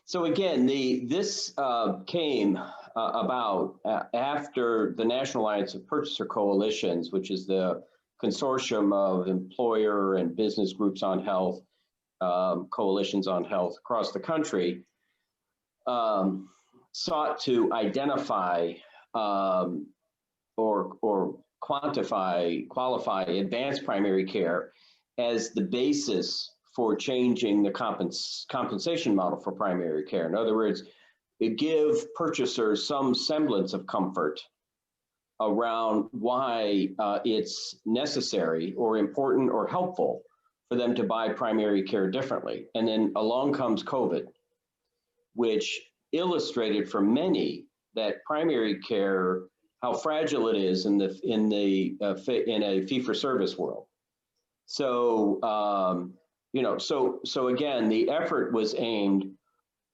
So again, this came about after the National Alliance of Purchaser Coalitions, which is the consortium of employer and business groups on health, coalitions on health across the country, sought to identify or qualify advanced primary care as the basis for changing the compensation model for primary care. In other words, it give purchasers some semblance of comfort around why it's necessary or important or helpful for them to buy primary care differently. And then along comes COVID, which illustrated for many that primary care, how fragile it is in a fee-for-service world. So so again, the effort was aimed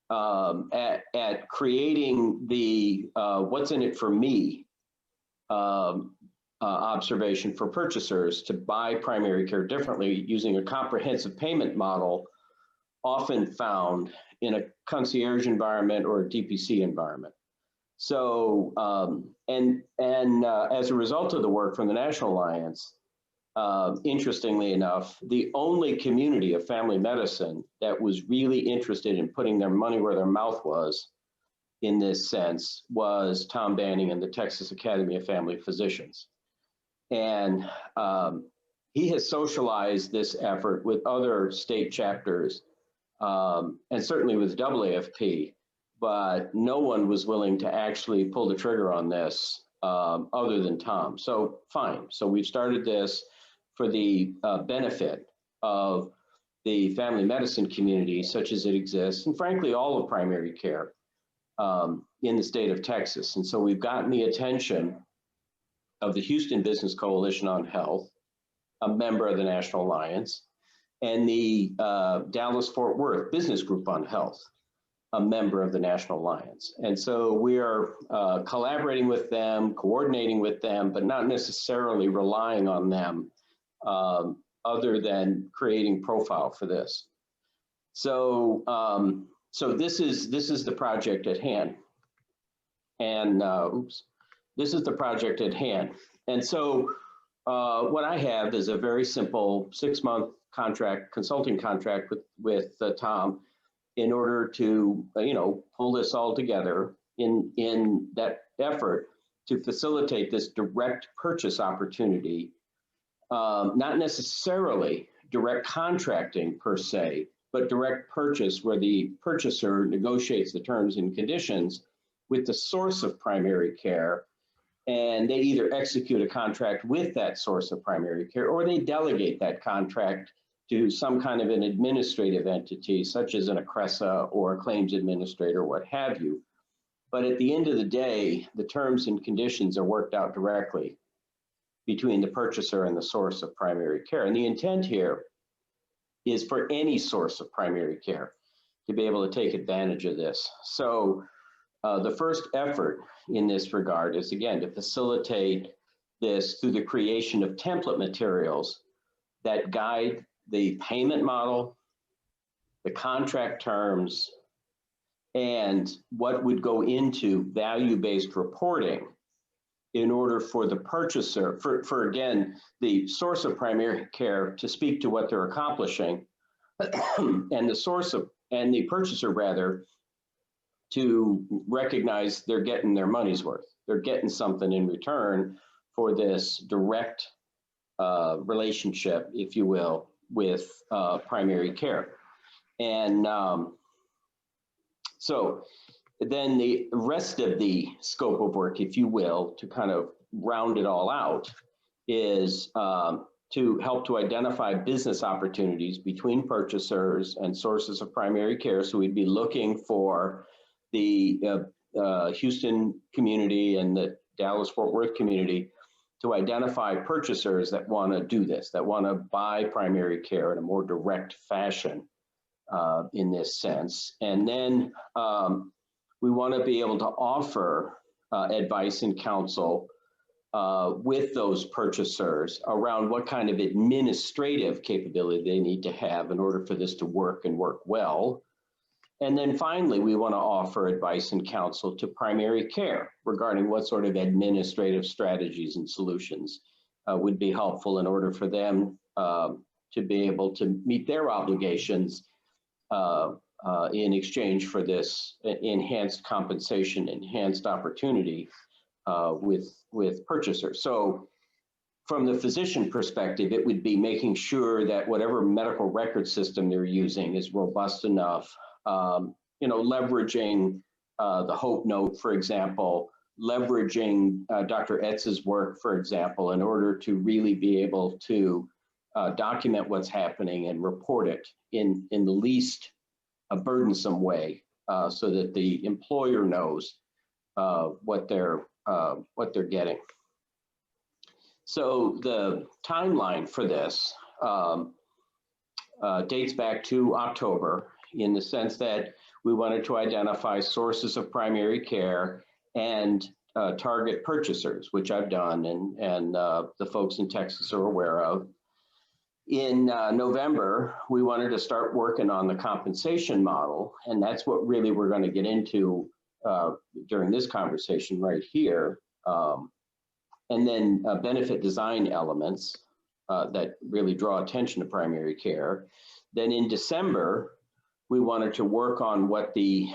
at creating the what's in it for me observation for purchasers to buy primary care differently using a comprehensive payment model, often found in a concierge environment or a DPC environment. So as a result of the work from the National Alliance, interestingly enough, the only community of family medicine that was really interested in putting their money where their mouth was in this sense was Tom Banning and the Texas Academy of Family Physicians. And he has socialized this effort with other state chapters and certainly with AAFP, but no one was willing to actually pull the trigger on this other than Tom. So fine, so we've started this for the benefit of the family medicine community, such as it exists, and frankly, all of primary care in the state of Texas. And so we've gotten the attention of the Houston Business Coalition on Health, a member of the National Alliance, and the Dallas-Fort Worth Business Group on Health, a member of the National Alliance. And so we are collaborating with them, coordinating with them, but not necessarily relying on them other than creating profile for this. So this is the project at hand. And this is the project at hand. And so what I have is a very simple 6-month contract, consulting contract with Tom, in order to pull this all together in that effort to facilitate this direct purchase opportunity. Not necessarily direct contracting per se, but direct purchase where the purchaser negotiates the terms and conditions with the source of primary care, and they either execute a contract with that source of primary care or they delegate that contract to some kind of an administrative entity, such as an ACRESA or a claims administrator, what have you. But at the end of the day, the terms and conditions are worked out directly between the purchaser and the source of primary care. And the intent here is for any source of primary care to be able to take advantage of this. So the first effort in this regard is, again, to facilitate this through the creation of template materials that guide the payment model, the contract terms, and what would go into value-based reporting in order for the purchaser, for again, the source of primary care to speak to what they're accomplishing, and the purchaser rather, to recognize they're getting their money's worth. They're getting something in return for this direct relationship, if you will, with primary care. And so then the rest of the scope of work, if you will, to kind of round it all out, is to help to identify business opportunities between purchasers and sources of primary care. So we'd be looking for the Houston community and the Dallas-Fort Worth community to identify purchasers that want to do this, that want to buy primary care in a more direct fashion in this sense. And then we want to be able to offer advice and counsel with those purchasers around what kind of administrative capability they need to have in order for this to work and work well. And then finally, we want to offer advice and counsel to primary care regarding what sort of administrative strategies and solutions would be helpful in order for them to be able to meet their obligations in exchange for this enhanced compensation, enhanced opportunity with purchasers. So from the physician perspective, it would be making sure that whatever medical record system they're using is robust enough, leveraging the Hope Note, for example, leveraging Dr. Etz's work, for example, in order to really be able to document what's happening and report it in the least burdensome way, so that the employer knows what they're getting. So the timeline for this dates back to October, in the sense that we wanted to identify sources of primary care and target purchasers, which I've done, and the folks in Texas are aware of. In November, we wanted to start working on the compensation model, and that's what really we're going to get into during this conversation right here. And then benefit design elements that really draw attention to primary care. Then in December, we wanted to work on what the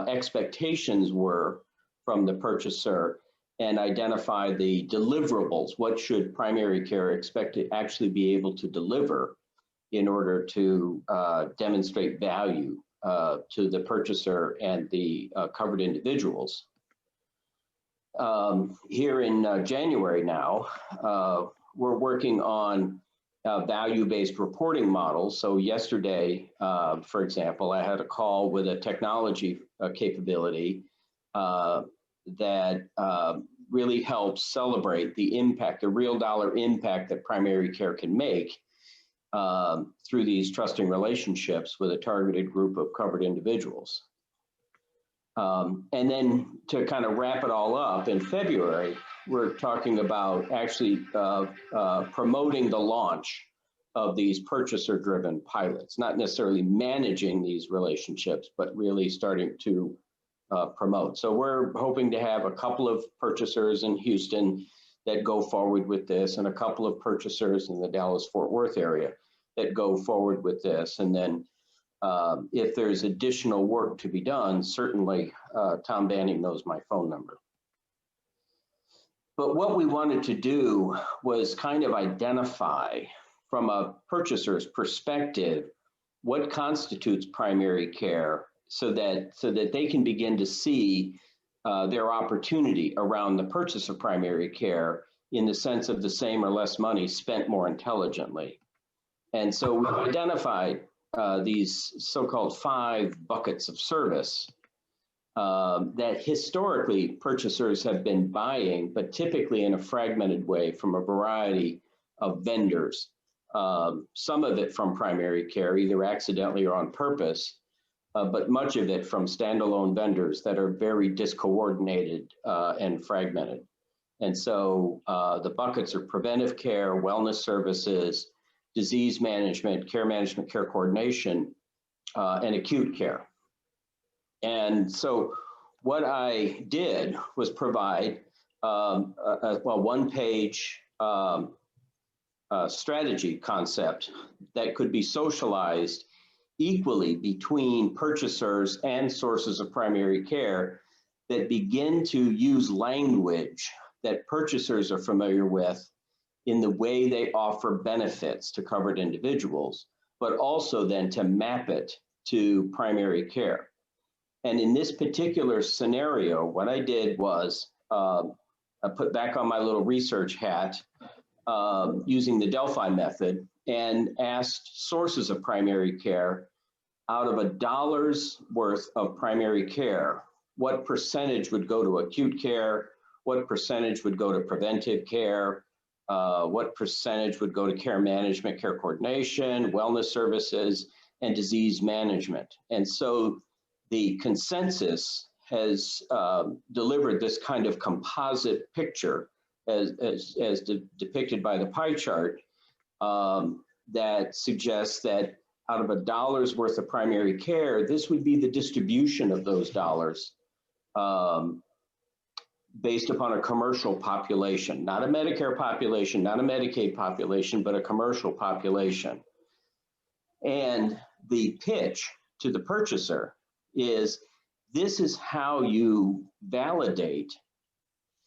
expectations were from the purchaser and identify the deliverables. What should primary care expect to actually be able to deliver in order to demonstrate value to the purchaser and the covered individuals. Here in January now, we're working on value-based reporting models. So yesterday, for example, I had a call with a technology capability that really helps celebrate the impact, the real dollar impact that primary care can make through these trusting relationships with a targeted group of covered individuals. And then to kind of wrap it all up, in February, we're talking about actually promoting the launch of these purchaser-driven pilots, not necessarily managing these relationships, but really starting to promote. So we're hoping to have a couple of purchasers in Houston that go forward with this, and a couple of purchasers in the Dallas-Fort Worth area that go forward with this. And then if there's additional work to be done, certainly Tom Banning knows my phone number. But what we wanted to do was kind of identify from a purchaser's perspective what constitutes primary care, so that they can begin to see their opportunity around the purchase of primary care in the sense of the same or less money spent more intelligently. And so we identified these so-called 5 buckets of service that historically purchasers have been buying, but typically in a fragmented way from a variety of vendors. Some of it from primary care, either accidentally or on purpose, but much of it from standalone vendors that are very discoordinated and fragmented. And so the buckets are preventive care, wellness services, disease management, care coordination, and acute care. And so what I did was provide a one-page strategy concept that could be socialized equally between purchasers and sources of primary care that begin to use language that purchasers are familiar with in the way they offer benefits to covered individuals, but also then to map it to primary care. And in this particular scenario, what I did was I put back on my little research hat using the Delphi method and asked sources of primary care, out of $1 worth of primary care, what percentage would go to acute care, what percentage would go to preventive care, what percentage would go to care management, care coordination, wellness services, and disease management. And so the consensus has delivered this kind of composite picture as depicted by the pie chart that suggests that out of $1's worth of primary care, this would be the distribution of those dollars based upon a commercial population, not a Medicare population, not a Medicaid population, but a commercial population. And the pitch to the purchaser is, this is how you validate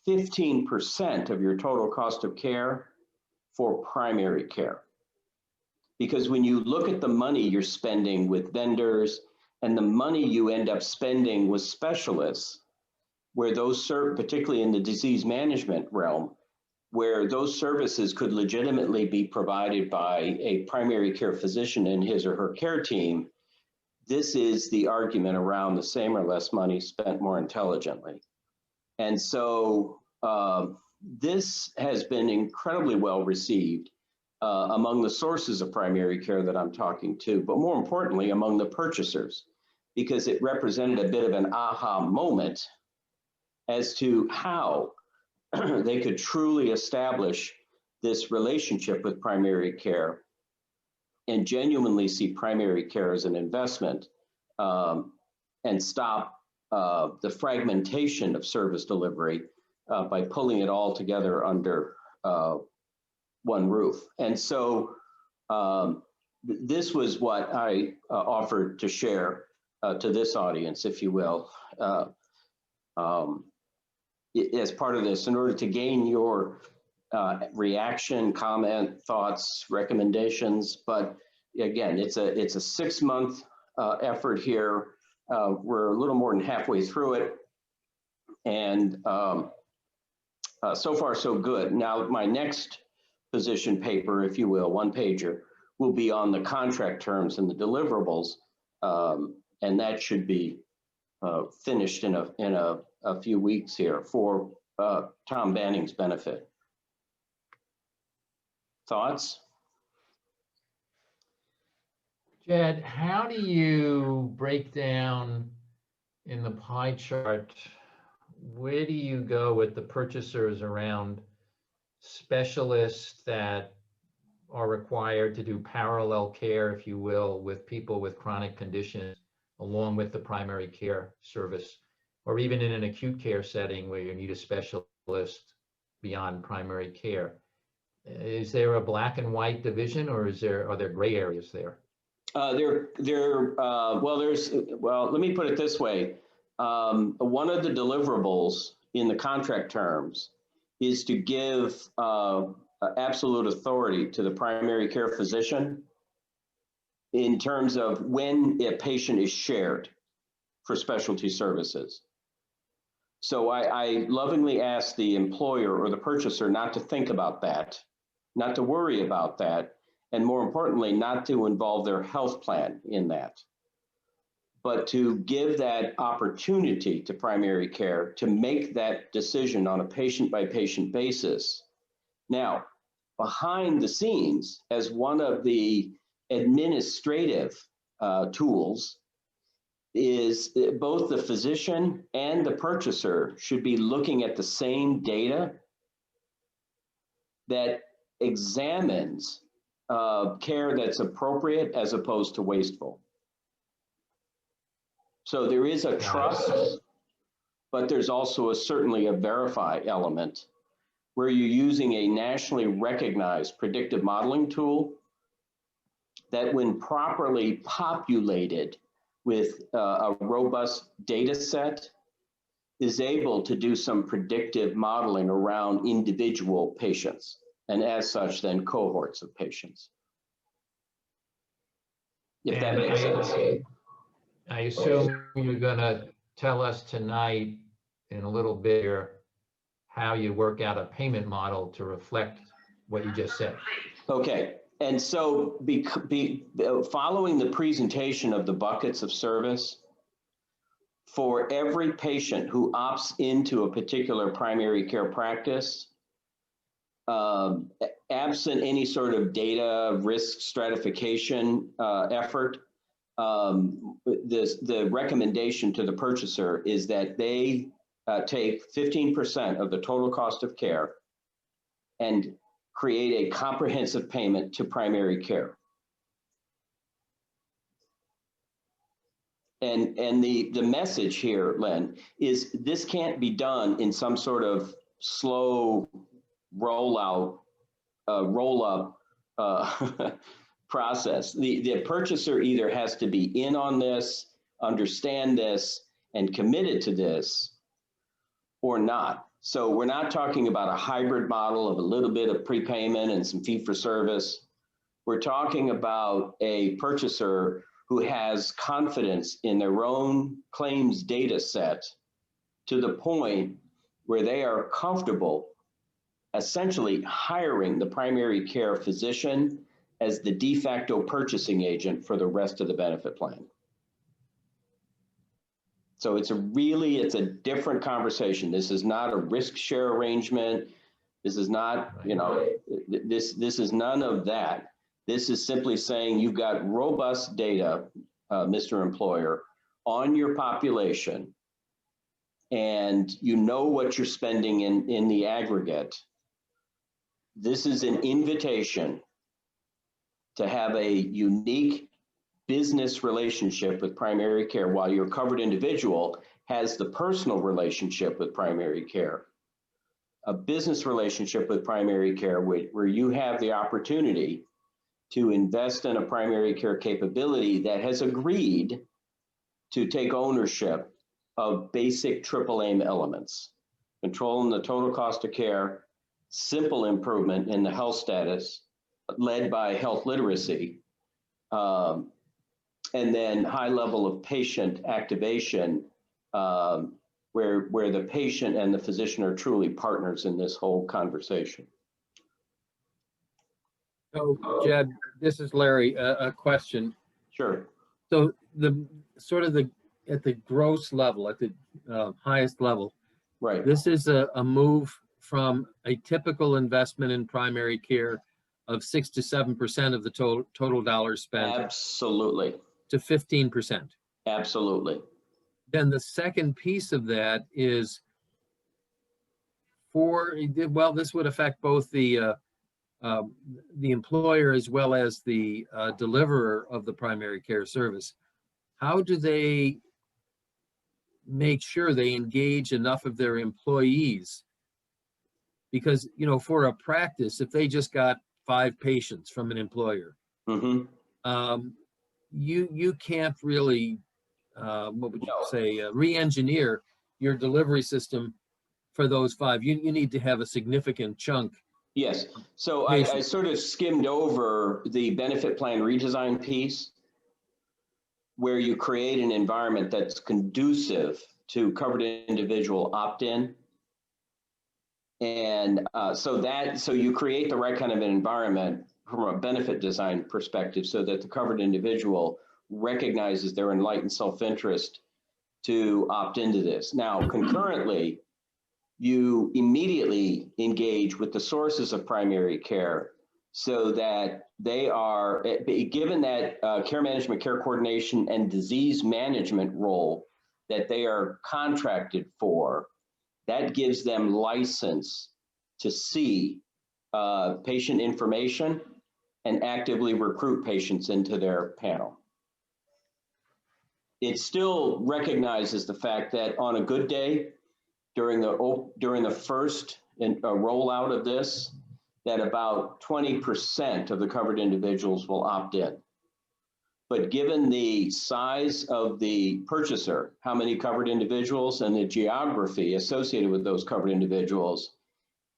15% of your total cost of care for primary care. Because when you look at the money you're spending with vendors and the money you end up spending with specialists, where those serve, particularly in the disease management realm, where those services could legitimately be provided by a primary care physician and his or her care team, this is the argument around the same or less money spent more intelligently. And so this has been incredibly well received among the sources of primary care that I'm talking to, but more importantly, among the purchasers, because it represented a bit of an aha moment as to how they could truly establish this relationship with primary care and genuinely see primary care as an investment and stop the fragmentation of service delivery by pulling it all together under one roof. And so this was what I offered to share to this audience, if you will, as part of this, in order to gain your reaction, comment, thoughts, recommendations. But again, it's a 6-month effort here. We're a little more than halfway through it, and so far so good. Now, my next position paper, if you will, one pager, will be on the contract terms and the deliverables, and that should be finished in a few weeks here for Tom Banning's benefit. Thoughts? Jed, how do you break down in the pie chart, where do you go with the purchasers around specialists that are required to do parallel care, if you will, with people with chronic conditions, along with the primary care service, or even in an acute care setting where you need a specialist beyond primary care? Is there a black and white division, or are there gray areas there? Well, let me put it this way. One of the deliverables in the contract terms is to give absolute authority to the primary care physician in terms of when a patient is shared for specialty services. So I lovingly ask the employer or the purchaser not to think about that, not to worry about that, and more importantly, not to involve their health plan in that, but to give that opportunity to primary care to make that decision on a patient-by-patient basis. Now, behind the scenes, as one of the administrative tools, is both the physician and the purchaser should be looking at the same data that examines care that's appropriate as opposed to wasteful. So there is a trust, but there's also certainly a verify element where you're using a nationally recognized predictive modeling tool that, when properly populated with a robust data set, is able to do some predictive modeling around individual patients, and as such, then cohorts of patients. If that makes sense. I assume you're going to tell us tonight in a little bit here how you work out a payment model to reflect what you just said. Okay, and so following the presentation of the buckets of service, for every patient who opts into a particular primary care practice, absent any sort of data risk stratification effort, the recommendation to the purchaser is that they take 15% of the total cost of care and create a comprehensive payment to primary care. And the message here, Len, is this can't be done in some sort of slow roll up process. The purchaser either has to be in on this, understand this, and committed to this, or not. So we're not talking about a hybrid model of a little bit of prepayment and some fee for service. We're talking about a purchaser who has confidence in their own claims data set to the point where they are comfortable essentially hiring the primary care physician as the de facto purchasing agent for the rest of the benefit plan. So it's a different conversation. This is not a risk share arrangement. This is not, this is none of that. This is simply saying you've got robust data, Mr. Employer, on your population, and you know what you're spending in the aggregate. This is an invitation to have a unique business relationship with primary care, while your covered individual has the personal relationship with primary care. A business relationship with primary care where you have the opportunity to invest in a primary care capability that has agreed to take ownership of basic triple aim elements: controlling the total cost of care, simple improvement in the health status led by health literacy, and then high level of patient activation, where the patient and the physician are truly partners in this whole conversation. So, Jed, this is Larry. A question. Sure. So at the gross level, at the highest level, Right. this is a move from a typical investment in primary care of 6 to 7% of the total dollars spent. Absolutely. To 15%. Absolutely. Then the second piece of that is this would affect both the employer as well as the deliverer of the primary care service. How do they make sure they engage enough of their employees? Because, for a practice, if they just got 5 patients from an employer, you can't really, re-engineer your delivery system for those 5. You need to have a significant chunk. Yes. So I sort of skimmed over the benefit plan redesign piece, where you create an environment that's conducive to covered individual opt-in. And so you create the right kind of an environment from a benefit design perspective so that the covered individual recognizes their enlightened self-interest to opt into this. Now, concurrently, you immediately engage with the sources of primary care so that they are, given that care management, care coordination, and disease management role that they are contracted for, that gives them license to see patient information and actively recruit patients into their panel. It still recognizes the fact that on a good day, during the first rollout of this, that about 20% of the covered individuals will opt in. But given the size of the purchaser, how many covered individuals, and the geography associated with those covered individuals,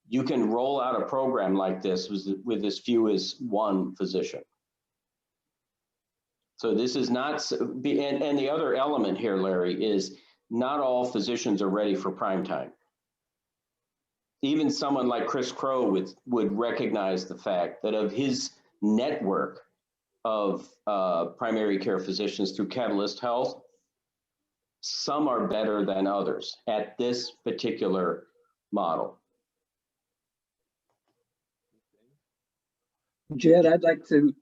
you can roll out a program like this with as few as 1 physician. So this is not, and the other element here, Larry, is not all physicians are ready for prime time. Even someone like Chris Crow would recognize the fact that of his network of primary care physicians through Catalyst Health, some are better than others at this particular model. Jed, I'd like to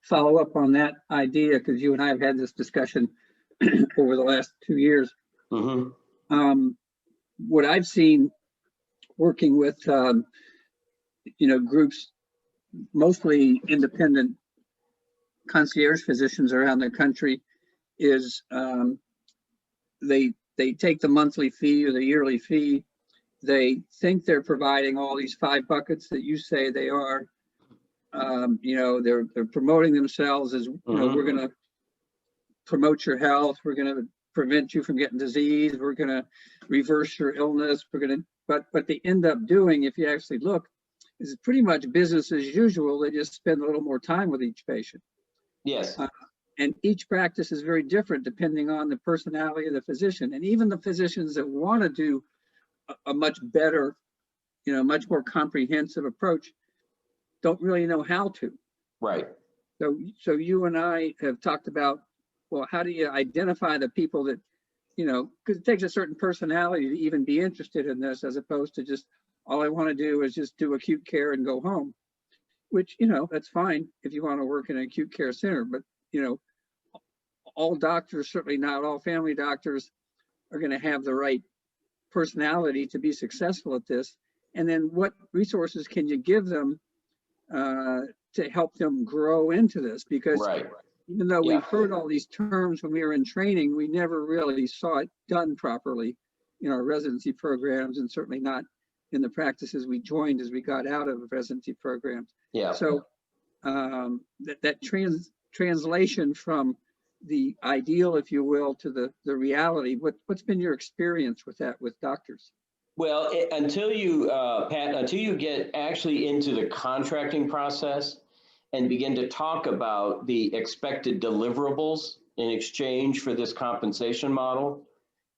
follow up on that idea, because you and I have had this discussion over the last 2 years. What I've seen working with groups, mostly independent concierge physicians around the country, is they take the monthly fee or the yearly fee. They think they're providing all these 5 buckets that you say they are. You know, they're promoting themselves as, you know, we're going to promote your health. We're going to prevent you from getting disease. We're going to reverse your illness. We're going to, but they end up doing, if you actually look, is pretty much business as usual. They just spend a little more time with each patient. Yes. And each practice is very different depending on the personality of the physician. And even the physicians that want to do a much better, you know, much more comprehensive approach don't really know how to. Right. So you and I have talked about, well, how do you identify the people that, you know, because it takes a certain personality to even be interested in this, as opposed to just, all I want to do is just do acute care and go home, which, you know, that's fine if you want to work in an acute care center. But, you know, all doctors, certainly not all family doctors, are going to have the right personality to be successful at this. And then what resources can you give them to help them grow into this? Because even though we've heard all these terms when we were in training, we never really saw it done properly in our residency programs, and certainly not in the practices we joined as we got out of residency programs. Yeah. So that translation from the ideal, if you will, to the reality, what's been your experience with that with doctors? Well, until you, Pat, until you get actually into the contracting process and begin to talk about the expected deliverables in exchange for this compensation model,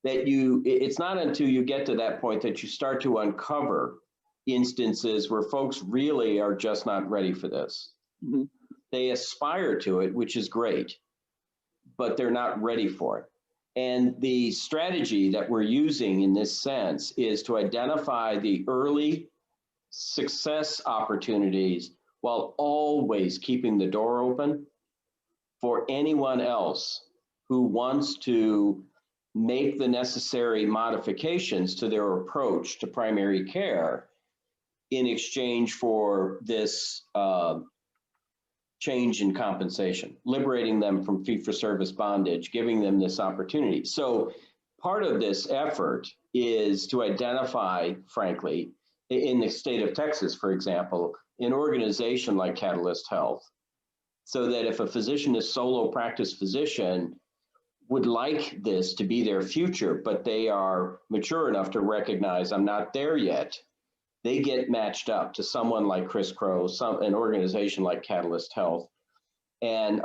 that it's not until you get to that point that you start to uncover instances where folks really are just not ready for this. Mm-hmm. They aspire to it, which is great, but they're not ready for it. And the strategy that we're using in this sense is to identify the early success opportunities while always keeping the door open for anyone else who wants to make the necessary modifications to their approach to primary care in exchange for this change in compensation, liberating them from fee-for-service bondage, giving them this opportunity. So part of this effort is to identify, frankly, in the state of Texas, for example, an organization like Catalyst Health, so that if a physician is solo practice physician would like this to be their future, but they are mature enough to recognize I'm not there yet, they get matched up to someone like Chris Crow, an organization like Catalyst Health, and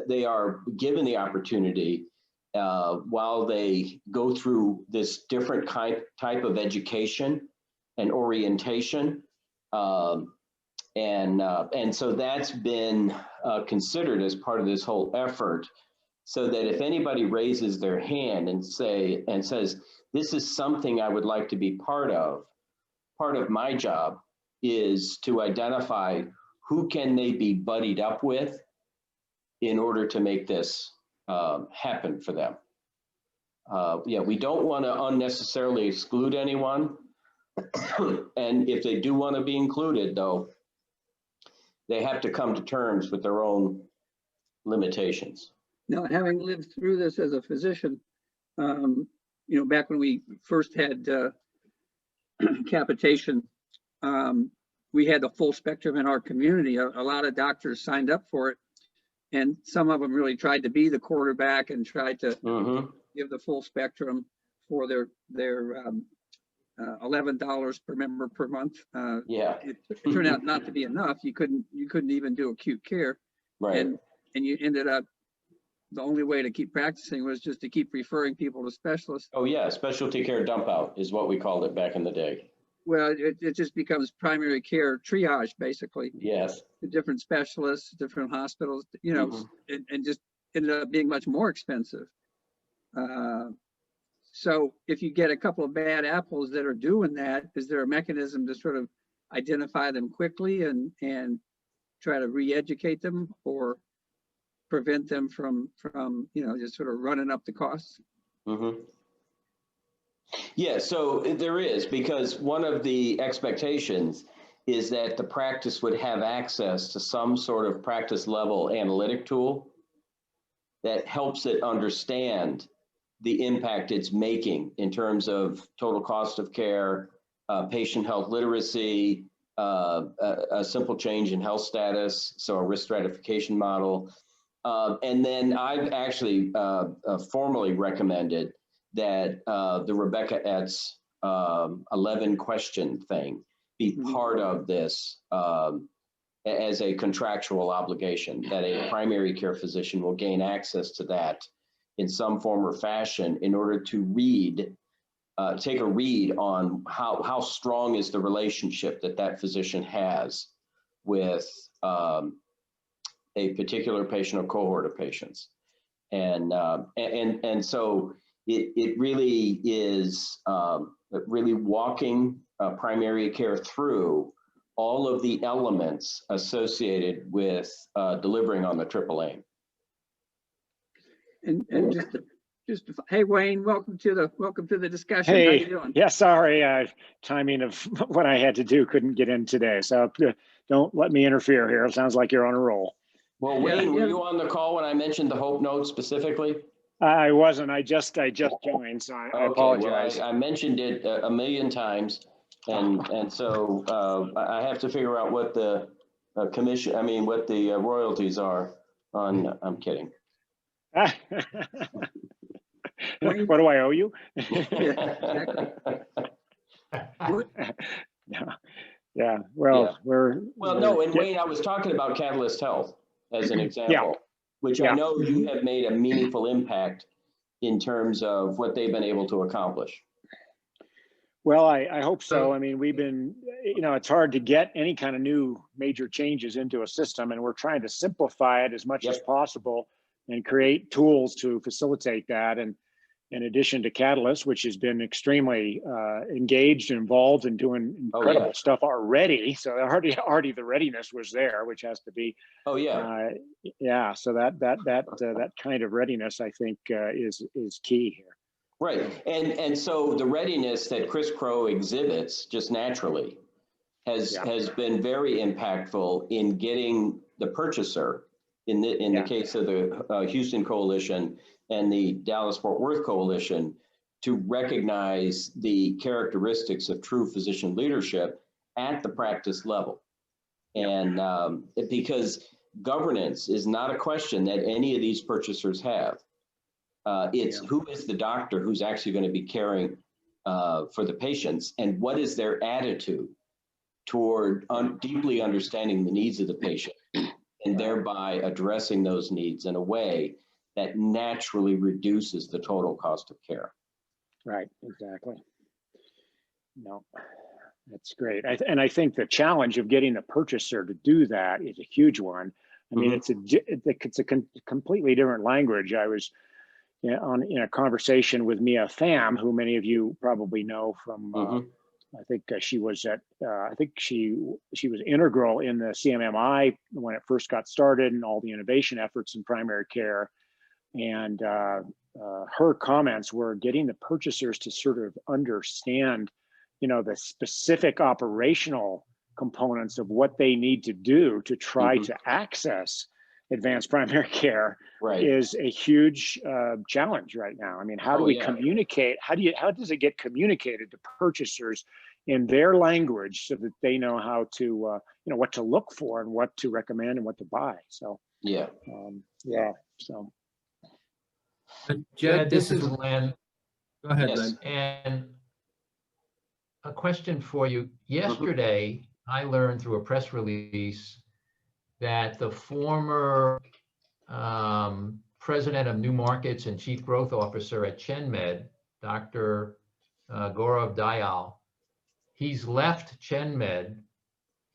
they are given the opportunity while they go through this different type of education and orientation. And so that's been considered as part of this whole effort, so that if anybody raises their hand and says, this is something I would like to be part of my job is to identify who can they be buddied up with in order to make this happen for them. We don't want to unnecessarily exclude anyone. And if they do want to be included, though, they have to come to terms with their own limitations. Now, having lived through this as a physician, you know, back when we first had capitation, we had the full spectrum in our community. A lot of doctors signed up for it, and some of them really tried to be the quarterback and tried to give the full spectrum for their $11 per member per month. It turned out not to be enough. You couldn't even do acute care, right? And you ended up, the only way to keep practicing was just to keep referring people to specialists. Oh yeah, specialty care dump out is what we called it back in the day. Well, it just becomes primary care triage, basically. Yes. The different specialists, different hospitals, you know, and just ended up being much more expensive. So if you get a couple of bad apples that are doing that, is there a mechanism to sort of identify them quickly and try to re-educate them, or prevent them from you know, just sort of running up the costs? Yeah, so there is, because one of the expectations is that the practice would have access to some sort of practice level analytic tool that helps it understand the impact it's making in terms of total cost of care, patient health literacy, a simple change in health status, so a risk stratification model. And then I've actually formally recommended that the Rebecca Etz 11 question thing be part of this as a contractual obligation, that a primary care physician will gain access to that in some form or fashion in order to take a read on how strong is the relationship that physician has with a particular patient or cohort of patients. And so it really is really walking primary care through all of the elements associated with delivering on the triple aim. And hey, Wayne, welcome to the discussion. Hey, how you doing? yeah, sorry, timing of what I had to do, couldn't get in today. So don't let me interfere here. It sounds like you're on a roll. Well, Wayne, were you on the call when I mentioned the Hope Note specifically? I wasn't. I just joined, so I apologize. Well, I mentioned it a million times, and so I have to figure out what the commission, I mean, what the royalties are on. I'm kidding. What do I owe you? Exactly. Yeah. Well, no. And Wayne, I was talking about Catalyst Health as an example, which I know you have made a meaningful impact in terms of what they've been able to accomplish. Well, I hope so. I mean, we've been, it's hard to get any kind of new major changes into a system, and we're trying to simplify it as much as possible and create tools to facilitate that. And in addition to Catalyst, which has been extremely engaged and involved and doing incredible stuff already. So already the readiness was there, which has to be. So that kind of readiness, I think, is key here. Right, and so the readiness that Chris Crow exhibits just naturally has been very impactful in getting the purchaser, in the case of the Houston Coalition and the Dallas-Fort Worth Coalition, to recognize the characteristics of true physician leadership at the practice level. And because governance is not a question that any of these purchasers have. It's who is the doctor who's actually going to be caring for the patients, and what is their attitude toward deeply understanding the needs of the patient, and thereby addressing those needs in a way that naturally reduces the total cost of care. Right, exactly. No, that's great. And I think the challenge of getting the purchaser to do that is a huge one. I mean, it's a completely different language. I was in a conversation with Mia Pham, who many of you probably know from. I think she was integral in the CMMI when it first got started and all the innovation efforts in primary care. And her comments were getting the purchasers to sort of understand, the specific operational components of what they need to do to try to access advanced primary care is a huge challenge right now. I mean, how do we communicate? How does it get communicated to purchasers in their language so that they know how to, what to look for and what to recommend and what to buy? So so. Jed, this is Len. Go ahead, Len. And a question for you. Yesterday, I learned through a press release that the former president of New Markets and chief growth officer at ChenMed, Dr. Gaurav Dayal, he's left ChenMed.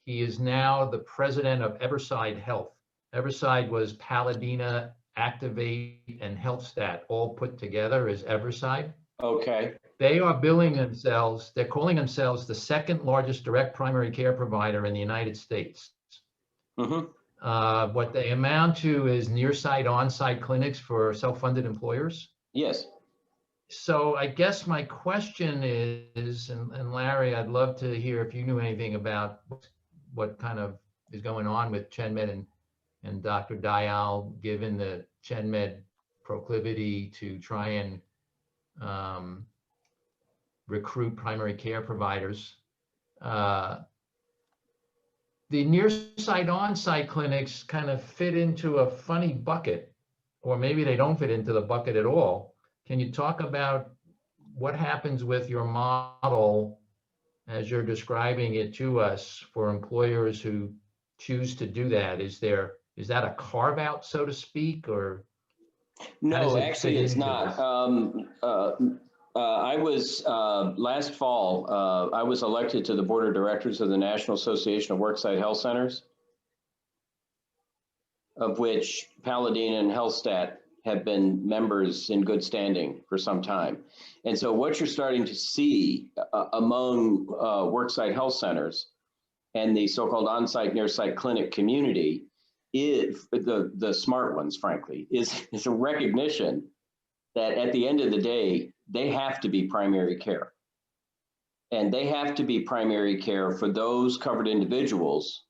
He is now the president of Everside Health. Everside was Paladina, Activate, and HealthStat all put together as Everside. Okay. They are billing themselves, they're calling themselves the second largest direct primary care provider in the United States. What they amount to is near-site, on-site clinics for self-funded employers. Yes. So I guess my question is, and Larry, I'd love to hear if you knew anything about what kind of is going on with ChenMed and Dr. Dayal, given the ChenMed proclivity to try and recruit primary care providers. The near-site, on-site clinics kind of fit into a funny bucket, or maybe they don't fit into the bucket at all. Can you talk about what happens with your model as you're describing it to us for employers who choose to do that? Is that a carve out, so to speak, or? No, actually it's not. I was, last fall, I was elected to the board of directors of the National Association of Worksite Health Centers, of which Paladina and HealthStat have been members in good standing for some time. And so what you're starting to see among worksite health centers and the so-called on-site, near-site clinic community is the smart ones, frankly, is a recognition that at the end of the day, they have to be primary care. And they have to be primary care for those covered individuals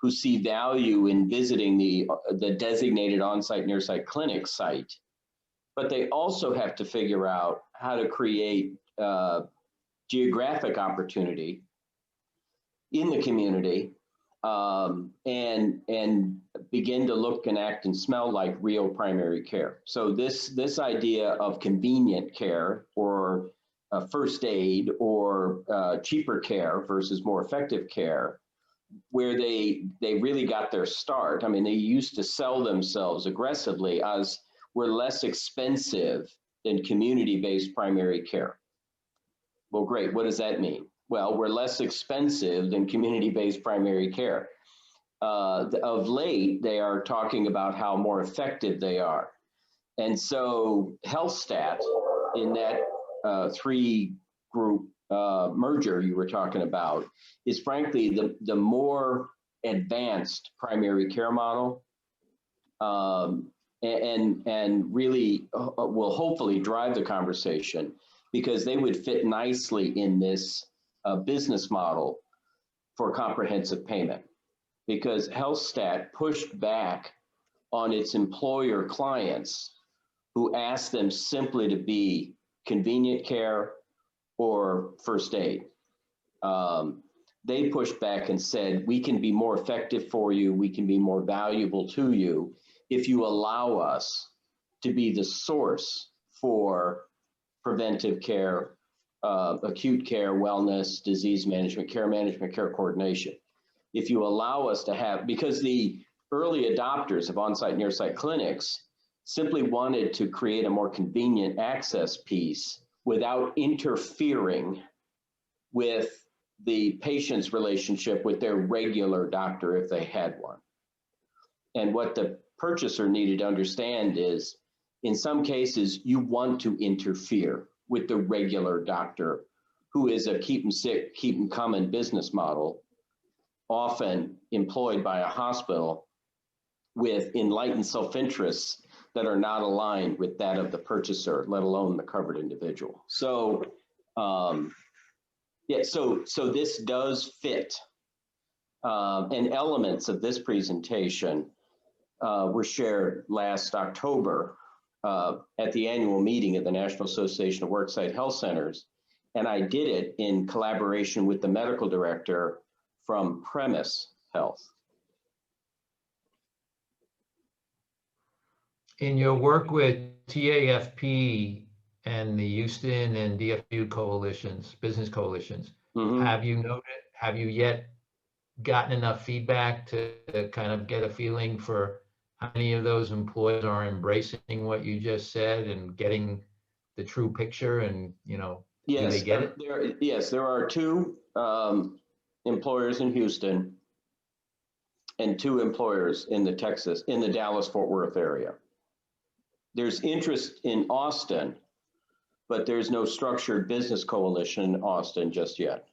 who see value in visiting the designated on-site, near-site clinic site. But they also have to figure out how to create geographic opportunity in the community and begin to look and act and smell like real primary care. So this idea of convenient care or first aid or cheaper care versus more effective care, where they really got their start. I mean, they used to sell themselves aggressively as we're less expensive than community-based primary care. Well, great, what does that mean? Well, we're less expensive than community-based primary care. Of late, they are talking about how more effective they are. And so HealthStat, in that three-group merger you were talking about, is frankly the more advanced primary care model, and really will hopefully drive the conversation, because they would fit nicely in this business model for comprehensive payment. Because HealthStat pushed back on its employer clients who asked them simply to be convenient care or first aid. They pushed back and said, we can be more effective for you, we can be more valuable to you if you allow us to be the source for preventive care, acute care, wellness, disease management, care coordination. If you allow us to have, because the early adopters of on-site, near-site clinics simply wanted to create a more convenient access piece without interfering with the patient's relationship with their regular doctor if they had one. And what the purchaser needed to understand is, in some cases, you want to interfere with the regular doctor, who is a keep them sick, keep them coming business model, often employed by a hospital with enlightened self-interests that are not aligned with that of the purchaser, let alone the covered individual. So, yeah, so this does fit, and elements of this presentation were shared last October at the annual meeting of the National Association of Worksite Health Centers, and I did it in collaboration with the medical director from Premise Health. In your work with TAFP and the Houston and DFU coalitions, business coalitions, have you yet gotten enough feedback to kind of get a feeling for how many of those employees are embracing what you just said and getting the true picture, and do they get it? Yes, there are two employers in Houston and two employers in the Dallas-Fort Worth area. There's interest in Austin, but there's no structured business coalition in Austin just yet.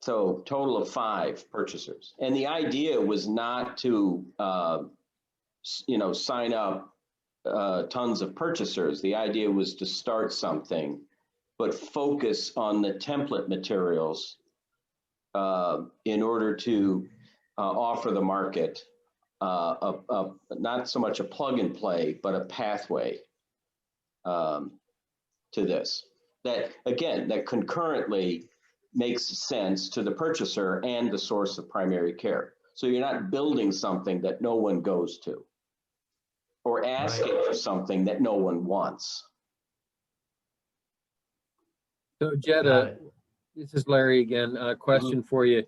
So total of 5 purchasers. And the idea was not to, sign up tons of purchasers. The idea was to start something, but focus on the template materials in order to offer the market not so much a plug and play, but a pathway to this. That again, that concurrently makes sense to the purchaser and the source of primary care. So you're not building something that no one goes to, or asking for something that no one wants. So Got Jetta, it. this is Larry again. A question for you.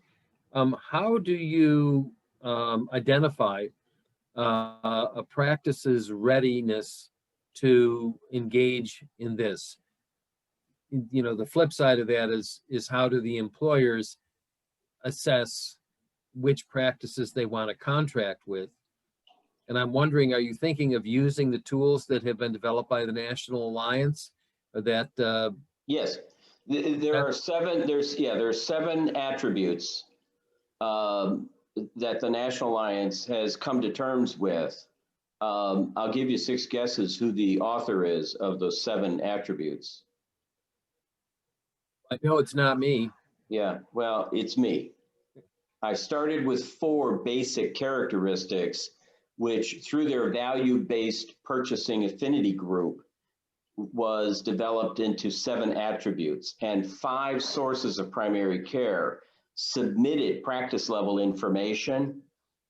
How do you identify a practice's readiness to engage in this? You know, the flip side of that is how do the employers assess which practices they want to contract with? And I'm wondering, are you thinking of using the tools that have been developed by the National Alliance, or that? Yes, there are seven. There are 7 attributes that the National Alliance has come to terms with. I'll give you 6 guesses who the author is of those 7 attributes. I know it's not me. Yeah, well, it's me. I started with 4 basic characteristics, which through their value-based purchasing affinity group was developed into 7 attributes, and 5 sources of primary care submitted practice level information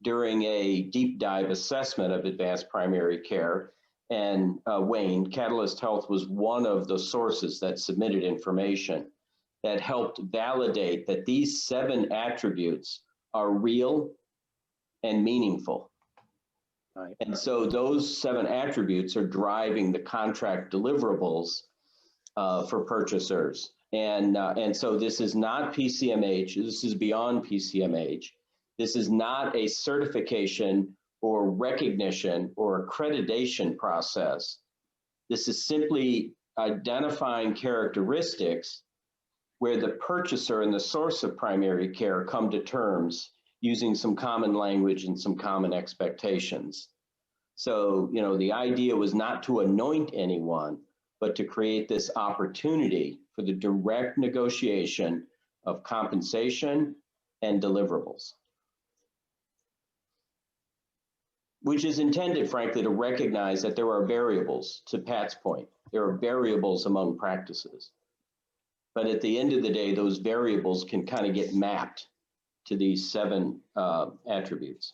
during a deep dive assessment of advanced primary care. And Wayne, Catalyst Health was one of the sources that submitted information that helped validate that these 7 attributes are real and meaningful. Right. And so those 7 attributes are driving the contract deliverables for purchasers. And so this is not PCMH, this is beyond PCMH. This is not a certification or recognition or accreditation process. This is simply identifying characteristics where the purchaser and the source of primary care come to terms using some common language and some common expectations. So, you know, the idea was not to anoint anyone, but to create this opportunity for the direct negotiation of compensation and deliverables, which is intended, frankly, to recognize that there are variables, to Pat's point. There are variables among practices. But at the end of the day, those variables can kind of get mapped to these 7 attributes.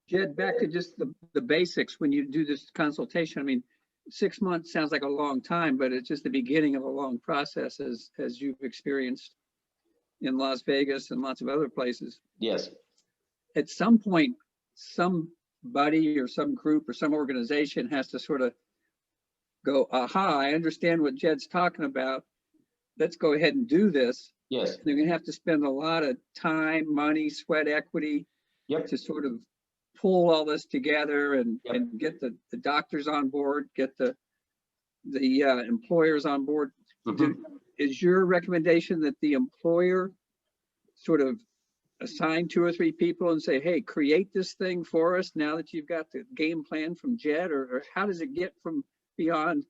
Jed, back to just the basics, when you do this consultation, I mean, 6 months sounds like a long time, but it's just the beginning of a long process as you've experienced in Las Vegas and lots of other places. Yes. At some point, somebody or some group or some organization has to sort of go, aha, I understand what Jed's talking about. Let's go ahead and do this. Yes. They're going to have to spend a lot of time, money, sweat equity to sort of pull all this together and get the doctors on board, get the employers on board. Is your recommendation that the employer sort of assign 2 or 3 people and say, hey, create this thing for us now that you've got the game plan from Jed, or how does it get from beyond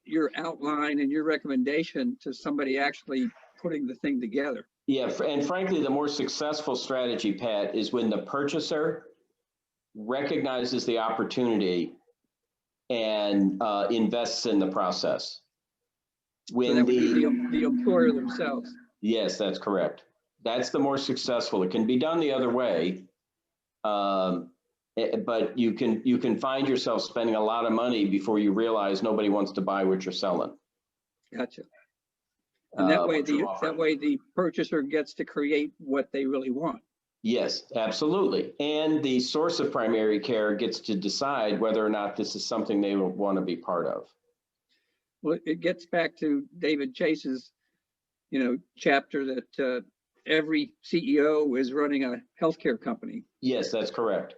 your outline and your recommendation to somebody actually putting the thing together? Yeah, and frankly, the more successful strategy, Pat, is when the purchaser recognizes the opportunity and invests in the process. When so the employer themselves. Yes, that's correct. That's the more successful. It can be done the other way, but you can find yourself spending a lot of money before you realize nobody wants to buy what you're selling. Gotcha. And that way the purchaser gets to create what they really want. Yes, absolutely. And the source of primary care gets to decide whether or not this is something they want to be part of. Well, it gets back to David Chase's, chapter that every CEO is running a healthcare company. Yes, that's correct.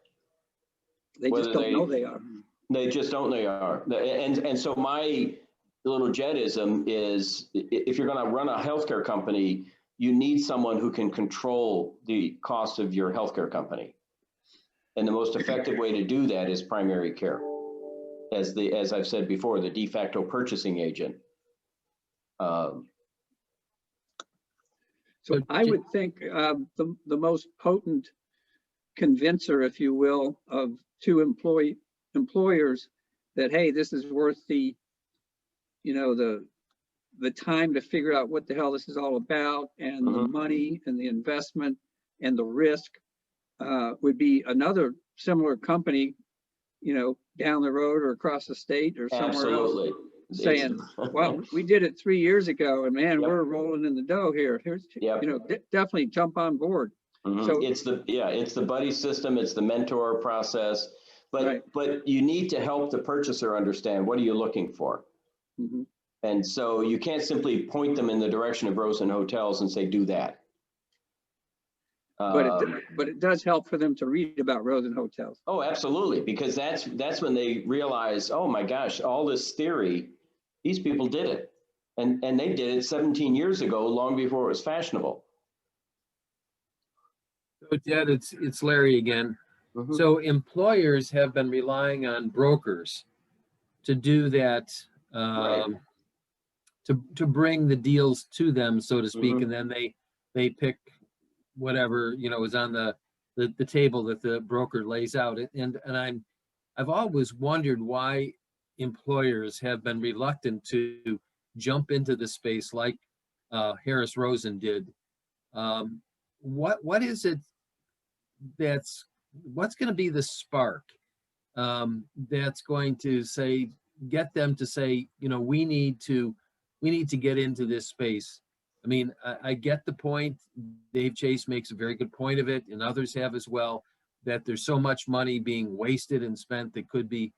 They just don't know they are. They just don't know they are. And so my little Jedism is, if you're going to run a healthcare company, you need someone who can control the cost of your healthcare company. And the most effective way to do that is primary care. As I've said before, the de facto purchasing agent. So So I would think the most potent convincer, if you will, of two employers that, hey, this is worth the, you know, the time to figure out what the hell this is all about, and the money and the investment and the risk, would be another similar company, you know, down the road or across the state or somewhere else, Absolutely. saying, well, we did it 3 years ago, and man, Yep. we're rolling in the dough here. Here's, Yep. you know, definitely jump on board. So It's the buddy system, it's the mentor process, but Right. but you need to help the purchaser understand what are you looking for. mhm. And so you can't simply point them in the direction of Rosen Hotels and say, do that. But it does help for them to read about Rosen Hotels. Oh, absolutely, because that's when they realize, oh my gosh, all this theory, these people did it. And they did it 17 years ago, long before it was fashionable. So Ted, it's Larry again. Mhm. So employers have been relying on brokers to do that, Right. to bring the deals to them, so to speak, Mhm. and then they pick whatever, you know, is on the table that the broker lays out. And I've always wondered why employers have been reluctant to jump into the space like Harris Rosen did. What is it what's going to be the spark that's going to get them to say, you know, we need to get into this space. I mean, I get the point. Dave Chase makes a very good point of it, and others have as well, that there's so much money being wasted and spent that could be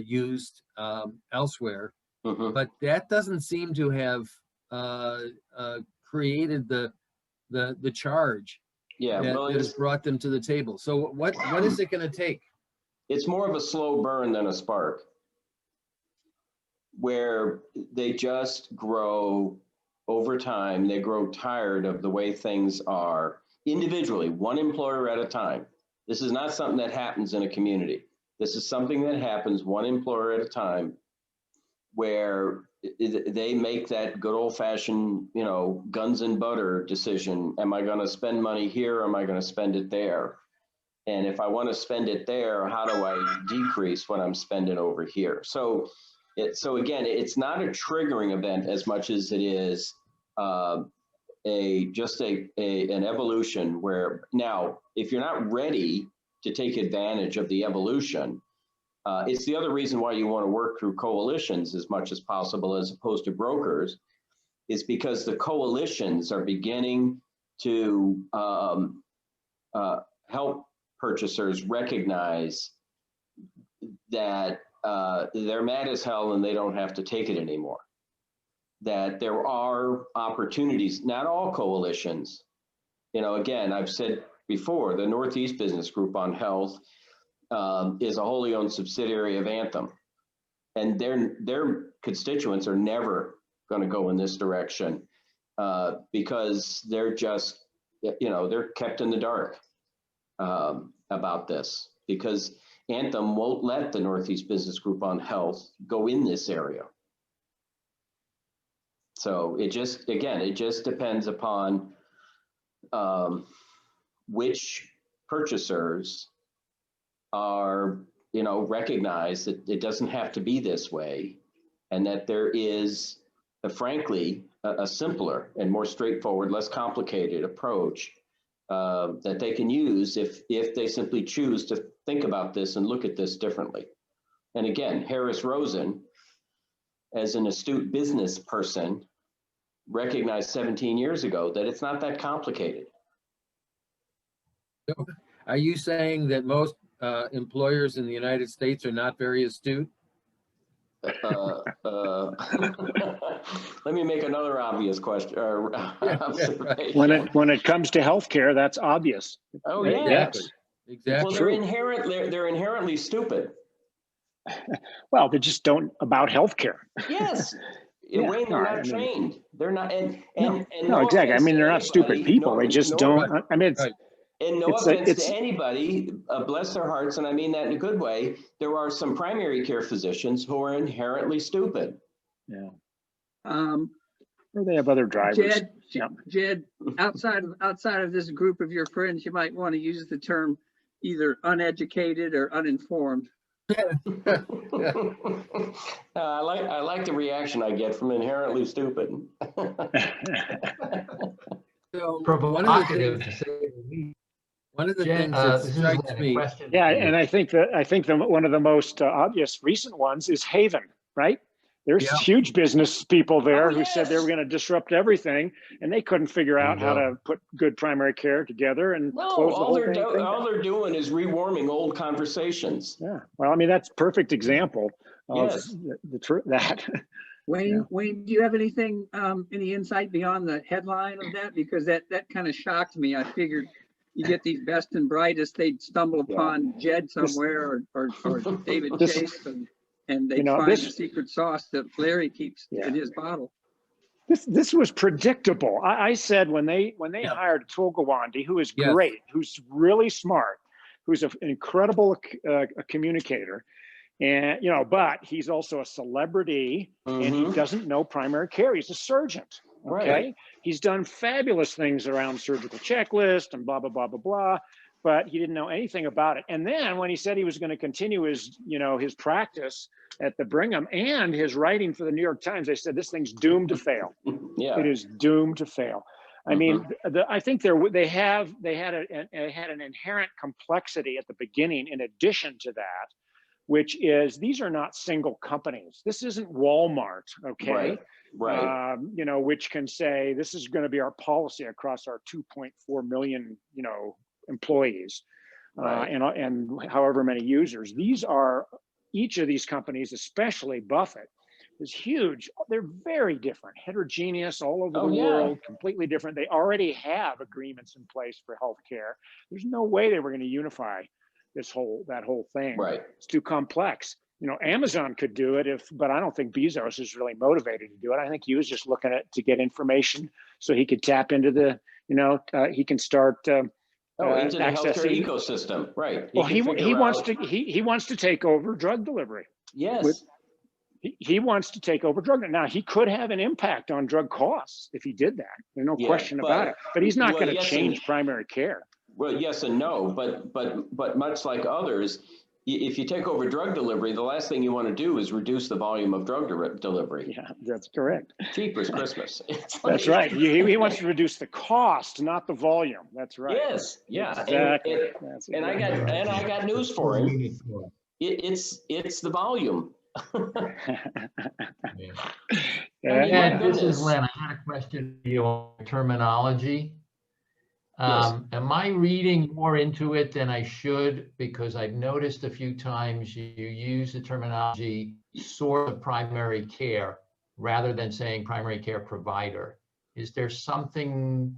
used elsewhere. Mhm. But that doesn't seem to have created the charge Yeah, that well, has brought them to the table. So what is it going to take? it's more of a slow burn than a spark, where they just grow over time. They grow tired of the way things are individually, one employer at a time. This is not something that happens in a community. This is something that happens one employer at a time, where they make that good old fashioned, you know, guns and butter decision. Am I going to spend money here? Or am I going to spend it there? And if I want to spend it there, how do I decrease what I'm spending over here? So again, it's not a triggering event as much as it is an evolution, where now, if you're not ready to take advantage of the evolution, it's the other reason why you want to work through coalitions as much as possible, as opposed to brokers, is because the coalitions are beginning to help purchasers recognize that they're mad as hell and they don't have to take it anymore. That there are opportunities, not all coalitions. You know, again, I've said before, the Northeast Business Group on Health is a wholly owned subsidiary of Anthem, and their constituents are never going to go in this direction because they're just, you know, they're kept in the dark about this, because Anthem won't let the Northeast Business Group on Health go in this area. So it just depends upon which purchasers are, you know, recognize that it doesn't have to be this way, and that there is, frankly, a simpler and more straightforward, less complicated approach that they can use if they simply choose to think about this and look at this differently. And again, Harris Rosen, as an astute business person, recognized 17 years ago that it's not that complicated. Are you saying that most employers in the United States are not very astute? Let me make another obvious question or observation. When it comes to healthcare, that's obvious. Oh Right? yeah, Exactly. well, they're inherently stupid. Well, they just don't about healthcare. Yes. Yeah, Wayne, they're no, not I mean, trained. They're not, and no, exactly. I offense mean, to they're not stupid anybody, people. They just don't. I mean, it's Right. And no It's offense it's to anybody, bless their hearts, and I mean that in a good way. There are some primary care physicians who are inherently stupid. yeah. Or they have other drivers. Yeah. Jed, outside of this group of your friends, you might want to use the term either uneducated or uninformed. I like the reaction I get from inherently stupid. So Provocative to say the least. one of the Jen, things that this is strikes a me, question. Yeah, for you. and I think one of the most obvious recent ones is Haven, right? There's Yeah. huge business people there Oh, who said they were yes. going to disrupt everything, and they couldn't figure There you out how go. to put good primary care together and No, close the all whole they're thing all down. they're doing is rewarming old conversations. Yeah, well, I mean, that's a perfect example of Yes. the truth that. Wayne, do you have anything, any insight beyond the headline of that? Because that kind of shocked me. I figured you get these best and brightest, they'd stumble upon Jed somewhere or David This- Chase, and they'd find the secret sauce that Larry keeps in his bottle. This was predictable. I said when they hired Tolgawandi, who is Yes. great, who's really smart, who's an incredible communicator, and but he's also a celebrity, and he doesn't know primary care. He's a surgeon. Okay, Right. he's done fabulous things around surgical checklist and blah blah blah blah blah, but he didn't know anything about it. And then when he said he was going to continue his his practice at the Brigham and his writing for the New York Times, they said this thing's doomed to fail. Yeah. It is doomed to fail. I mean, I think they had an inherent complexity at the beginning. In addition to that, which is these are not single companies. This isn't Walmart, okay? Right. Which can say this is going to be our policy across our 2.4 million, employees, and however many users. These are each of these companies, especially Buffett, is huge. They're very different, heterogeneous all over the world, completely different. They already have agreements in place for healthcare. There's no way they were going to unify that whole thing. Right. It's too complex. Amazon could do it but I don't think Bezos is really motivated to do it. I think he was just looking at to get information so he could tap into the, he can start into the accessing healthcare ecosystem. Right. Well, he wants to take over drug delivery. Yes. He wants to take over drug. Now he could have an impact on drug costs if he did that. There's no question about it. But he's not going to change primary care. Well, yes and no, but much like others, if you take over drug delivery, the last thing you want to do is reduce the volume of drug delivery. Yeah, that's correct. Cheap as Christmas. That's right. He wants to reduce the cost, not the volume. That's right. Yes. Yeah. Exactly. And I got news for him. It's the volume. Yeah, this is Len. I had a question for you on terminology. Am I reading more into it than I should? Because I've noticed a few times you use the terminology source of primary care rather than saying primary care provider. Is there something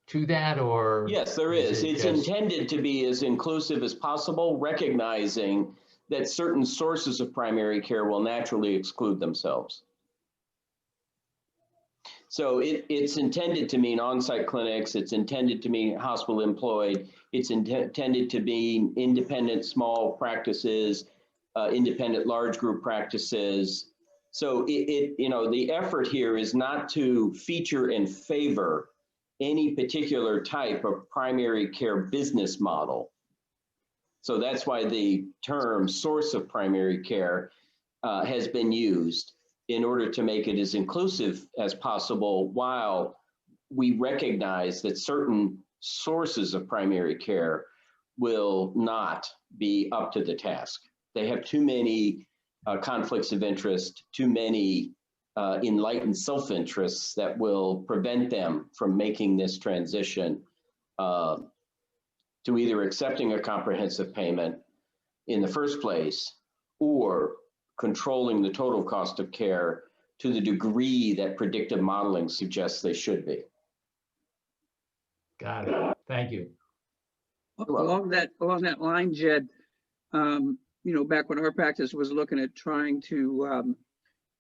to that, or? Yes, there is. It's intended to be as inclusive as possible, recognizing that certain sources of primary care will naturally exclude themselves. So it's intended to mean on-site clinics, it's intended to mean hospital employed, it's intended to be independent small practices, independent large group practices. So the effort here is not to feature and favor any particular type of primary care business model. So that's why the term source of primary care has been used in order to make it as inclusive as possible, while we recognize that certain sources of primary care will not be up to the task. They have too many conflicts of interest, too many enlightened self-interests that will prevent them from making this transition to either accepting a comprehensive payment in the first place or controlling the total cost of care to the degree that predictive modeling suggests they should be. Got it. Thank you. Along that line, Jed, back when our practice was looking at trying to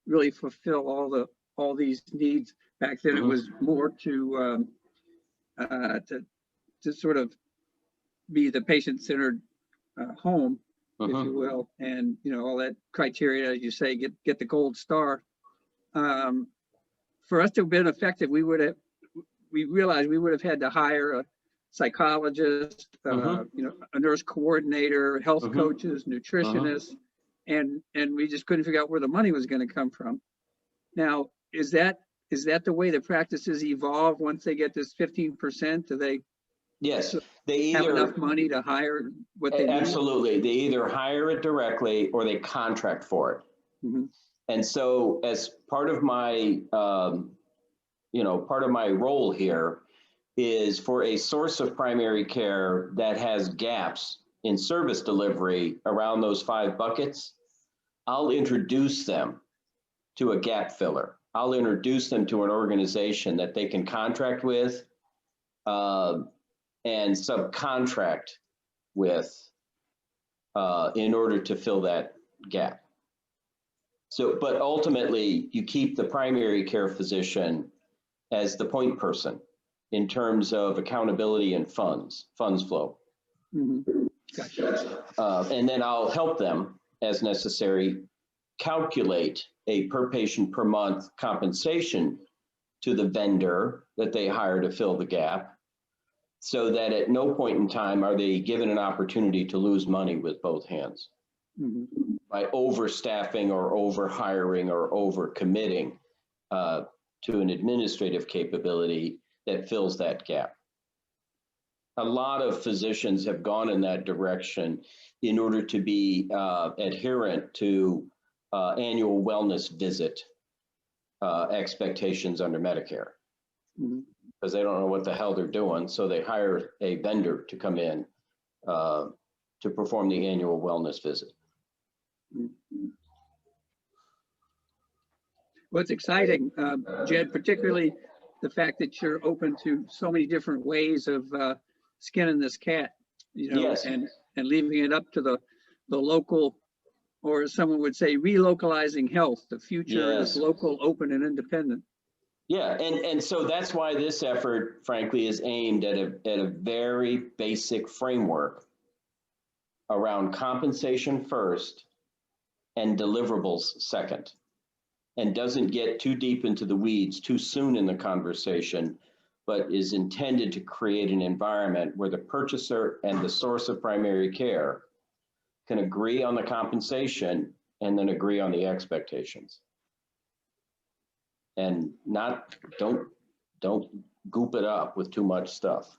really fulfill all these needs, back then it was more to sort of be the patient-centered home, if you will, and all that criteria, as you say, get the gold star. For us to have been effective, we would have we realized we would have had to hire a psychologist, you know, a nurse coordinator, health Mhm. coaches, nutritionists, and we just couldn't figure out where the money was going to come from. Now, is that the way the practices evolve once they get this 15%? Do they Yes, they have either, enough money to hire what they need? absolutely, they either hire it directly or they contract for it. Mhm. And so as part of my, you know, part of my role here is for a source of primary care that has gaps in service delivery around those 5 buckets, I'll introduce them to a gap filler. I'll introduce them to an organization that they can contract with and subcontract with in order to fill that gap. So, but ultimately, you keep the primary care physician as the point person in terms of accountability and funds flow. Mhm. Gotcha. And then I'll help them as necessary calculate a per patient per month compensation to the vendor that they hire to fill the gap, so that at no point in time are they given an opportunity to lose money with both hands Mhm. by overstaffing or overhiring or overcommitting to an administrative capability that fills that gap. A lot of physicians have gone in that direction in order to be adherent to annual wellness visit expectations under Medicare, Mhm. because they don't know what the hell they're doing. So they hire a vendor to come in to perform the annual wellness visit. Well, it's exciting, Jed, particularly the fact that you're open to so many different ways of skinning this cat, you know, Yes. and leaving it up to the local, or as someone would say, relocalizing health. The future Yes. is local, open, and independent. Yeah, and so that's why this effort, frankly, is aimed at a very basic framework around compensation first and deliverables second, and doesn't get too deep into the weeds too soon in the conversation, but is intended to create an environment where the purchaser and the source of primary care can agree on the compensation and then agree on the expectations. And don't goop it up with too much stuff.